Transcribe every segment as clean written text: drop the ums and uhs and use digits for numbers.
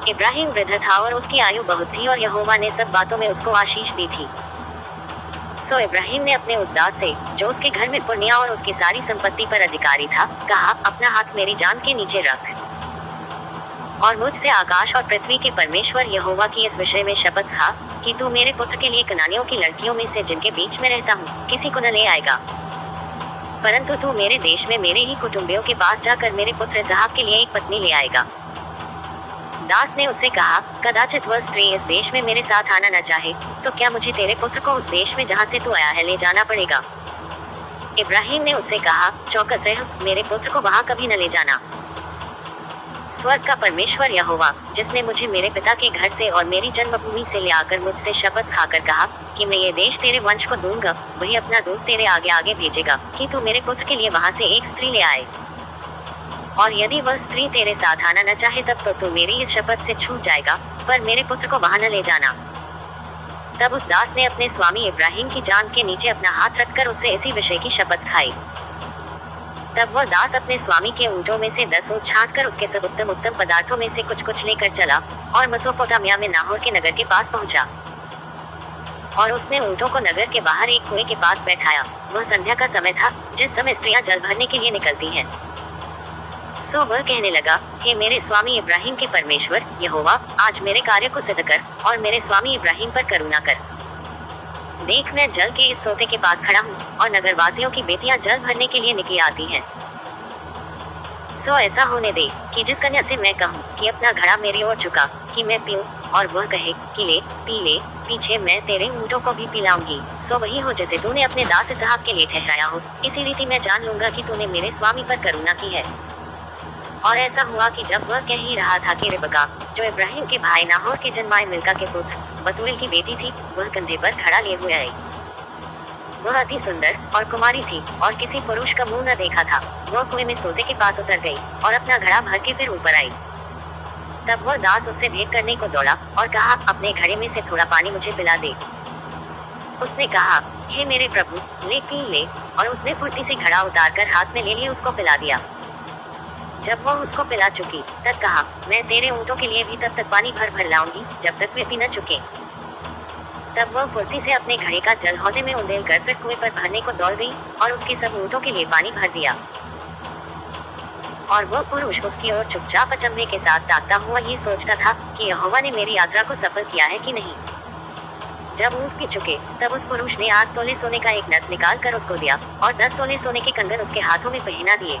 इब्राहिम वृद्ध था और उसकी आयु बहुत थी और यहोवा ने सब बातों में उसको आशीष दी थी। सो इब्राहिम ने अपने उस दास से, जो उसके घर में पुर्निया और उसकी सारी संपत्ति पर अधिकारी था, कहा, अपना हाथ मेरी जान के नीचे रख और मुझसे आकाश और पृथ्वी के परमेश्वर यहोवा की इस विषय में शपथ खा कि तू मेरे पुत्र के लिए कनानियों की लड़कियों में से जिनके बीच में रहता हूँ किसी को न ले आएगा, परंतु तू मेरे देश में मेरे ही कुटुंबियों के पास जाकर मेरे पुत्र इसहाक के लिए एक पत्नी ले आएगा। दास ने उससे कहा, कदाचित वह स्त्री इस देश में मेरे साथ आना न चाहे, तो क्या मुझे तेरे पुत्र को उस देश में जहाँ से तू आया है ले जाना पड़ेगा? इब्राहिम ने उससे कहा, चौकस रह, मेरे पुत्र को वहाँ कभी न ले जाना। स्वर्ग का परमेश्वर यहोवा, जिसने मुझे मेरे पिता के घर से और मेरी जन्मभूमि से ले आकर मुझसे शपथ खाकर कहा कि मैं ये देश तेरे वंश को दूंगा, वही अपना दूत तेरे आगे आगे भेजेगा कि तू मेरे पुत्र के लिए वहाँ से एक स्त्री ले आए। और यदि वह स्त्री तेरे साथ आना न चाहे तब तो तू मेरी इस शपथ से छूट जाएगा, पर मेरे पुत्र को वहाँ न ले जाना। तब उस दास ने अपने स्वामी इब्राहिम की जान के नीचे अपना हाथ रखकर उससे इसी विषय की शपथ खाई। तब वह दास अपने स्वामी के ऊँटों में से 10 ऊँट छांट कर उसके सब उत्तम उत्तम पदार्थों में से कुछ कुछ लेकर चला और मेसोपोटामिया में नाहोर के नगर के पास पहुंचा। और उसने ऊँटों को नगर के बाहर एक कुएं के पास बैठाया। वह संध्या का समय था, जिस समय स्त्रियां जल भरने के लिए निकलती हैं। सो वह कहने लगा, हे मेरे स्वामी इब्राहिम के परमेश्वर यहोवा, आज मेरे कार्य को सिद्ध कर और मेरे स्वामी इब्राहिम पर करुणा कर। देख, मैं जल के इस सोते के पास खड़ा हूँ और नगरवासियों की बेटियां जल भरने के लिए निकली आती हैं। सो ऐसा होने दे कि जिस कन्या से मैं कहूँ कि अपना घड़ा मेरी ओर झुका कि मैं पीऊँ, और वह कहे कि ले पी ले, पीछे मैं तेरे ऊँटों को भी पिलाऊंगी, सो वही हो जैसे तूने अपने दास इसहाक के लिए ठहराया हो। इसी रीति मैं जान लूंगा कि तूने मेरे स्वामी पर करुणा की है। और ऐसा हुआ कि जब वह कह ही रहा था कि रिबका, जो इब्राहिम के भाई नाहोर के जन्माए मिल्का के पुत्र बतूएल की बेटी थी, वह कंधे पर घड़ा लिए हुए आई। वह अति सुंदर और कुमारी थी और किसी पुरुष का मुंह न देखा था। वह कुएं में सोते के पास उतर गई और अपना घड़ा भर के फिर ऊपर आई। तब वह दास उससे भेंट करने को दौड़ा और कहा, अपने घड़े में से थोड़ा पानी मुझे पिला दे। उसने कहा, हे मेरे प्रभु, ले पी ले, और उसने फुर्ती से घड़ा उतारकर हाथ में ले लिए उसको पिला दिया। जब वह उसको पिला चुकी तब कहा, मैं तेरे ऊँटों के लिए भी तब तक पानी भर भर लाऊंगी जब तक वे पी न चुके। तब वह फुर्ती से अपने घड़े का जल हौदे में उंडेल कर फिर कुएं पर भरने को दौड़ गई और उसके सब ऊँटों के लिए पानी भर दिया। और वह पुरुष उसकी ओर चुपचाप अचंभे के साथ ताकता हुआ ये सोचता था कि यहोवा ने मेरी यात्रा को सफल किया है कि नहीं। जब ऊँट पी चुके तब उस पुरुष ने 8 तोले सोने का एक नग निकाल कर उसको दिया और 10 तोले सोने के कंगन उसके हाथों में पहना दिए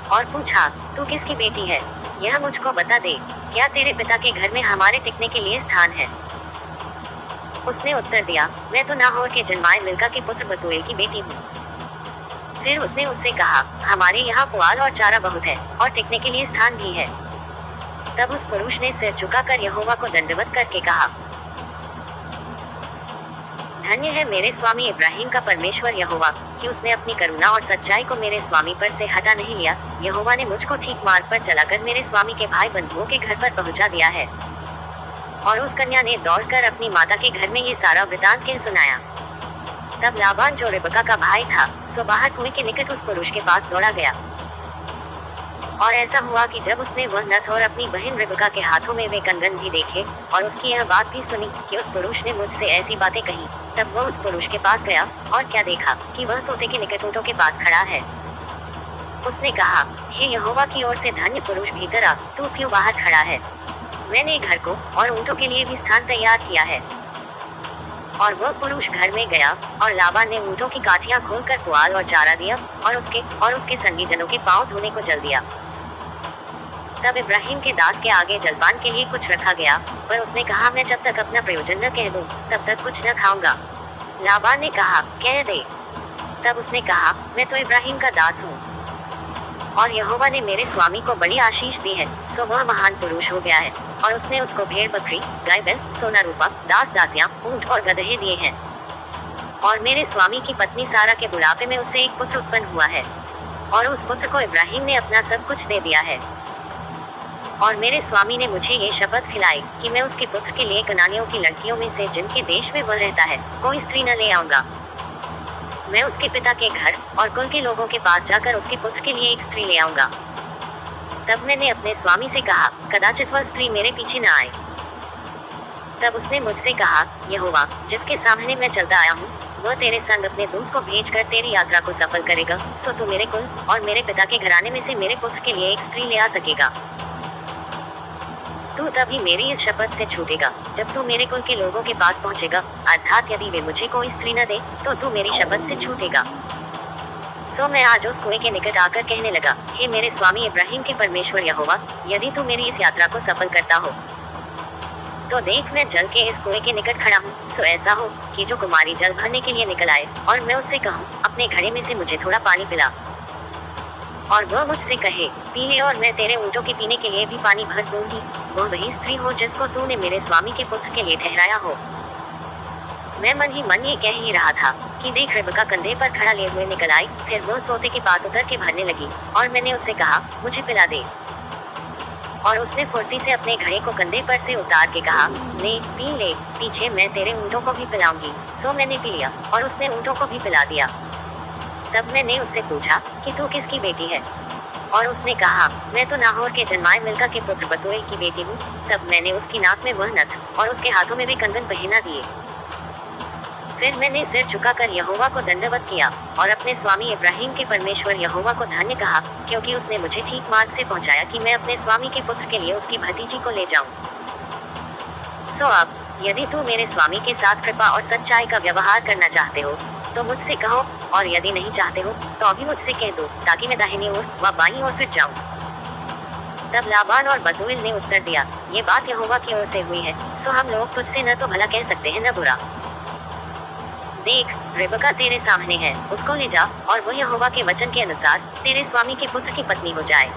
और पूछा, तू किसकी बेटी है? यह मुझको बता दे, क्या तेरे पिता के घर में हमारे टिकने के लिए स्थान है? उसने उत्तर दिया, मैं तो नाहोर के जन्माए मिल्का के पुत्र बतूएल की बेटी हूँ। फिर उसने उससे कहा, हमारे यहाँ पुआल और चारा बहुत है और टिकने के लिए स्थान भी है। तब उस पुरुष ने सिर झुकाकर यहोवा को दंडवत करके कहा, धन्य है मेरे स्वामी इब्राहिम का परमेश्वर यहोवा कि उसने अपनी करुणा और सच्चाई को मेरे स्वामी पर से हटा नहीं लिया। यहोवा ने मुझको ठीक मार्ग पर चलाकर मेरे स्वामी के भाई बंधुओं के घर पर पहुंचा दिया है। और उस कन्या ने दौड़कर अपनी माता के घर में ये सारा वृतांत कह सुनाया। तब लाबान, जो रिबका का भाई था, सो बाहर कुएं के निकट उस पुरुष के पास दौड़ा गया। और ऐसा हुआ कि जब उसने वह नथ और अपनी बहन रिबका के हाथों में वे कंगन भी देखे और उसकी यह बात भी सुनी कि उस पुरुष ने मुझसे ऐसी बातें कही, तब वह उस पुरुष के पास गया और क्या देखा कि वह सोते के निकट ऊँटों के पास खड़ा है। उसने कहा, हे यहोवा की ओर से धन्य पुरुष, भीतर आ, तू क्यों बाहर खड़ा है? मैंने घर को और ऊँटों के लिए भी स्थान तैयार किया है। और वह पुरुष घर में गया और लाबान ने ऊँटों की काठियाँ खोलकर पुआल और चारा दिया और उसके संगी जनों के पाँव धोने को जल दिया। तब इब्राहिम के दास के आगे जलपान के लिए कुछ रखा गया, पर उसने कहा, मैं जब तक अपना प्रयोजन न कह दूं तब तक कुछ न खाऊंगा। लाबान ने कहा, कह दे। तब उसने कहा, मैं तो इब्राहिम का दास हूँ और यहोवा ने मेरे स्वामी को बड़ी आशीष दी है, सो वह महान पुरुष हो गया है। और उसने उसको भेड़ बकरी, गाय बैल, सोना रूपा, दास दासियां, ऊँट और गदहे दिए हैं। और मेरे स्वामी की पत्नी सारा के बुढ़ापे में उससे एक पुत्र उत्पन्न हुआ है और उस पुत्र को इब्राहिम ने अपना सब कुछ दे दिया है। और मेरे स्वामी ने मुझे ये शपथ खिलाई कि मैं उसके पुत्र के लिए कनानियों की लड़कियों में से जिनके देश में वह रहता है कोई स्त्री न ले आऊंगा। मैं उसके पिता के घर और कुल के लोगों के पास जाकर उसके पुत्र के लिए एक स्त्री ले आऊंगा। तब मैंने अपने स्वामी से कहा, कदाचित वह स्त्री मेरे पीछे न आए। तब उसने मुझसे कहा, यहोवा जिसके सामने मैं चलता आया हूँ, वह तेरे संग अपने दूत को भेजकर तेरी यात्रा को सफल करेगा, सो तू मेरे कुल और मेरे पिता के घराने में से मेरे पुत्र के लिए एक स्त्री ले आ सकेगा। तू तभी मेरी इस शपथ से छूटेगा जब तू मेरे कुल के लोगों के पास पहुँचेगा, अर्थात यदि वे मुझे कोई स्त्री न दे तो तू मेरी शपथ से छूटेगा। सो मैं आज उस कुएं के निकट आकर कहने लगा, हे मेरे स्वामी इब्राहिम के परमेश्वर यहोवा, यदि तू मेरी इस यात्रा को सफल करता हो तो देख मैं जल के इस कुएं के निकट खड़ा हूँ। सो ऐसा हो कि जो कुमारी जल भरने के लिए निकल आए और मैं उससे कहूँ, अपने घड़े में से मुझे थोड़ा पानी पिला, और वह मुझसे कहे, पी ले, और मैं तेरे ऊँटों के पीने के लिए भी पानी भर दूंगी, वह वही स्त्री हो जिसको तूने मेरे स्वामी के पुत्र के लिए ठहराया हो। मैं मन ही मन ये कह ही रहा था कि देख रिबका कंधे पर खड़ा लिए हुए निकल आई। फिर वह सोते के पास उतर के भरने लगी और मैंने उससे कहा, मुझे पिला दे, और उसने फुर्ती से अपने घड़े को कंधे पर से उतार के कहा, ले पी ले, पीछे मैं तेरे ऊँटों को भी पिलाऊंगी। सो मैंने पी लिया और उसने ऊँटों को भी पिला दिया। तब मैंने उससे पूछा कि तू किसकी बेटी है, और उसने कहा, मैं तो नाहोर के जन्माए मिल्का के पुत्र बतूएल की बेटी हूँ। तब मैंने उसकी नाक में वह नथ और उसके हाथों में वे कंगन पहना दिए। फिर मैंने सिर झुकाकर यहोवा को दंडवत किया और अपने स्वामी इब्राहिम के परमेश्वर यहोवा को धन्य कहा, क्योंकि उसने मुझे ठीक मार्ग से पहुंचाया कि मैं अपने स्वामी के पुत्र के लिए उसकी भतीजी को ले जाऊं। सो अब यदि तू मेरे स्वामी के साथ कृपा और सच्चाई का व्यवहार करना चाहते हो तो मुझसे कहो, और यदि नहीं चाहते हो तो अभी मुझसे कह दो, ताकि मैं दाहिनी ओर व बाईं ओर फिर जाऊं। तब लाबान और बतूएल ने उत्तर दिया, ये बात यहोवा की ओर से हुई है, सो हम लोग तुझसे न तो भला कह सकते हैं न बुरा। देख रिबका तेरे सामने है, उसको ले जा, और वह यहोवा के वचन के अनुसार तेरे स्वामी के पुत्र की पत्नी हो जाए।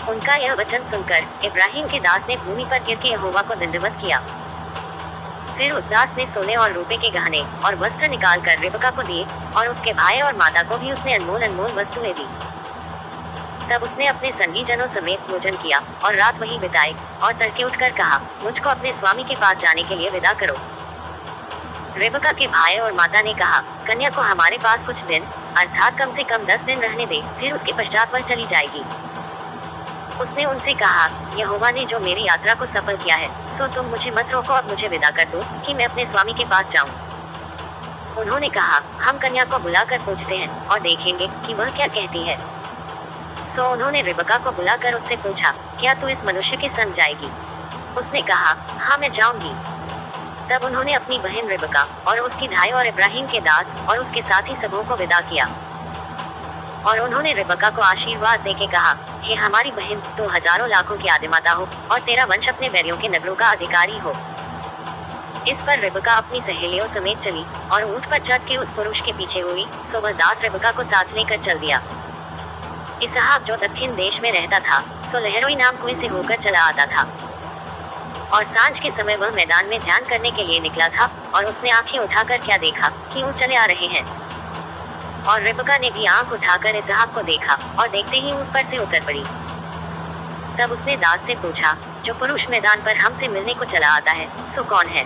उनका यह वचन सुनकर इब्राहिम के दास ने भूमि पर गिर के यहोवा को दंडवत किया। फिर उस दास ने सोने और रूपे के गहने और वस्त्र निकाल कर रिबका को दिए, और उसके भाई और माता को भी उसने अनमोल अनमोल वस्तुएं दी। तब उसने अपने संगी जनों समेत भोजन किया और रात वहीं बिताई, और तड़के उठकर कहा, मुझको अपने स्वामी के पास जाने के लिए विदा करो। रिबका के भाई और माता ने कहा, कन्या को हमारे पास कुछ दिन अर्थात कम से कम 10 दिन रहने दे, फिर उसके पश्चात वह चली जाएगी। उसने उनसे कहा, यहोवा ने जो मेरी यात्रा को सफल किया है, सो तुम मुझे मत रोको, अब मुझे विदा कर दो कि मैं अपने स्वामी के पास जाऊं। उन्होंने कहा, हम कन्या को बुलाकर पूछते हैं और देखेंगे कि वह क्या कहती है। सो उन्होंने रिबका को बुलाकर उससे पूछा, क्या तू इस मनुष्य के संग जाएगी? उसने कहा, हाँ मैं जाऊंगी। तब उन्होंने अपनी बहन रिबका और उसकी भाई और इब्राहिम के दास और उसके साथी सबों को विदा किया, और उन्होंने रिबका को आशीर्वाद देके कहा, हे हमारी बहन, तू हजारों लाखों की आदिमाता हो और तेरा वंश अपने बैरियों के नगरों का अधिकारी हो। इस पर रिबका अपनी सहेलियों समेत चली और ऊंट पर चढ़ के उस पुरुष के पीछे हुई। सो वह दास रिबका को साथ लेकर चल दिया। इसहाक जो दक्षिण देश में रहता था, सो लहरोई नाम कुएं से होकर चला आता था, और सांझ के समय वह मैदान में ध्यान करने के लिए निकला था, और उसने आंखें उठाकर क्या देखा कि ऊँट चले आ रहे हैं। और रिबका ने भी आंख उठाकर इसहाक को देखा, और देखते ही ऊँट पर से उतर पड़ी। तब उसने दास से पूछा, जो पुरुष मैदान पर हमसे मिलने को चला आता है, सो कौन है?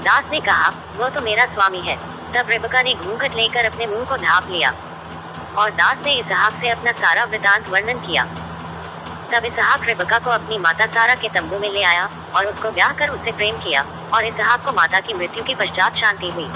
दास ने कहा, वो तो मेरा स्वामी है। तब रिबका ने घूंघट लेकर अपने मुंह को ढांप लिया, और दास ने इसहाक से अपना सारा वृतांत वर्णन किया। तब इसहाक रिबका को अपनी माता सारा के तंबू में ले आया और उसको ब्याह कर उससे प्रेम किया, और इसहाक को माता की मृत्यु के पश्चात शांति हुई।